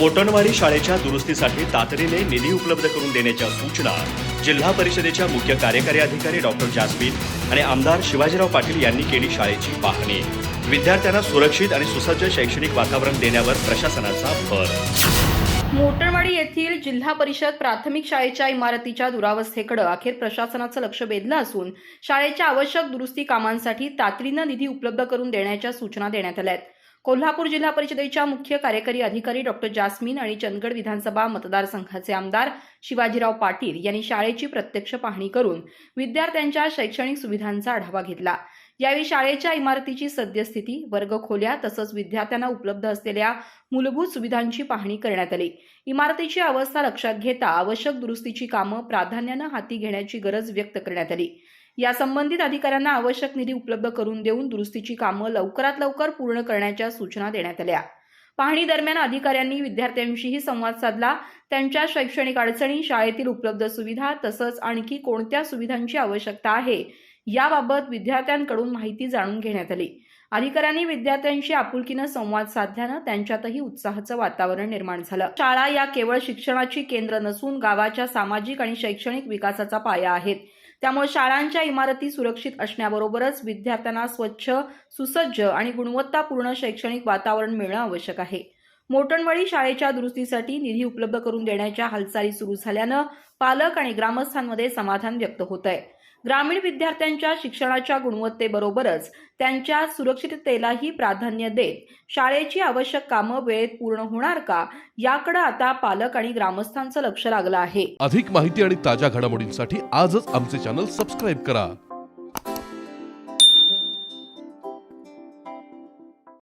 मोटणवाडी शाळेच्या दुरुस्तीसाठी तातडीने निधी उपलब्ध करून देण्याच्या सूचना जिल्हा परिषदेच्या मुख्य कार्यकारी अधिकारी डॉक्टर जास्मिन आणि आमदार शिवाजीराव पाटील यांनी केली शाळेची पाहणी। विद्यार्थ्यांना सुरक्षित आणि सुसज्ज शैक्षणिक वातावरण देण्यावर प्रशासनाचा भर। मोटणवाडी येथील जिल्हा परिषद प्राथमिक शाळेच्या इमारतीच्या दुरावस्थेकडे अखेर प्रशासनाचं लक्ष वेधलं असून शाळेच्या आवश्यक दुरुस्ती कामांसाठी तातडीनं निधी उपलब्ध करून देण्याच्या सूचना देण्यात आल्या आहेत। कोल्हापूर जिल्हा परिषदेच्या मुख्य कार्यकारी अधिकारी डॉक्टर जास्मिन आणि चंदगड विधानसभा मतदारसंघाचे आमदार शिवाजीराव पाटील यांनी शाळेची प्रत्यक्ष पाहणी करून विद्यार्थ्यांच्या शैक्षणिक सुविधांचा आढावा घेतला। यावेळी शाळेच्या इमारतीची सद्यस्थिती, वर्गखोल्या तसंच विद्यार्थ्यांना उपलब्ध असलेल्या मूलभूत सुविधांची पाहणी करण्यात आली। इमारतीची अवस्था लक्षात घेता आवश्यक दुरुस्तीची कामं प्राधान्यानं हाती घेण्याची गरज व्यक्त करण्यात आली। या संबंधित अधिकाऱ्यांना आवश्यक निधी उपलब्ध करून देऊन दुरुस्तीची कामं लवकरात लवकर पूर्ण करण्याच्या सूचना देण्यात आल्या। पाहणी दरम्यान अधिकाऱ्यांनी विद्यार्थ्यांशीही संवाद साधला। त्यांच्या शैक्षणिक अडचणी, शाळेतील उपलब्ध सुविधा तसंच आणखी कोणत्या सुविधांची आवश्यकता आहे याबाबत विद्यार्थ्यांकडून माहिती जाणून घेण्यात आली। अधिकाऱ्यांनी विद्यार्थ्यांशी आपुलकीनं संवाद साधल्यानं त्यांच्यातही उत्साहाचं वातावरण निर्माण झालं। शाळा या केवळ शिक्षणाची केंद्र नसून गावाच्या सामाजिक आणि शैक्षणिक विकासाचा पाया आहेत। त्यामुळे शाळांच्या इमारती सुरक्षित असण्याबरोबरच विद्यार्थ्यांना स्वच्छ, सुसज्ज आणि गुणवत्तापूर्ण शैक्षणिक वातावरण मिळणं आवश्यक आहे। मोटणवाडी शाळेच्या दुरुस्तीसाठी निधी उपलब्ध करून देण्याच्या हालचाली सुरू झाल्यानं पालक आणि ग्रामस्थांमध्ये समाधान व्यक्त होत आहे। ग्रामीण विद्यार्थ्यांच्या शिक्षणाच्या गुणवत्तेबरोबरच त्यांच्या सुरक्षिततेलाही प्राधान्य देत शाळेची आवश्यक कामं वेळेत पूर्ण होणार का याकडे आता पालक आणि ग्रामस्थांचं लक्ष लागलं आहे। अधिक माहिती आणि ताज्या घडामोडींसाठी आजच आमचे चॅनल सबस्क्राइब करा।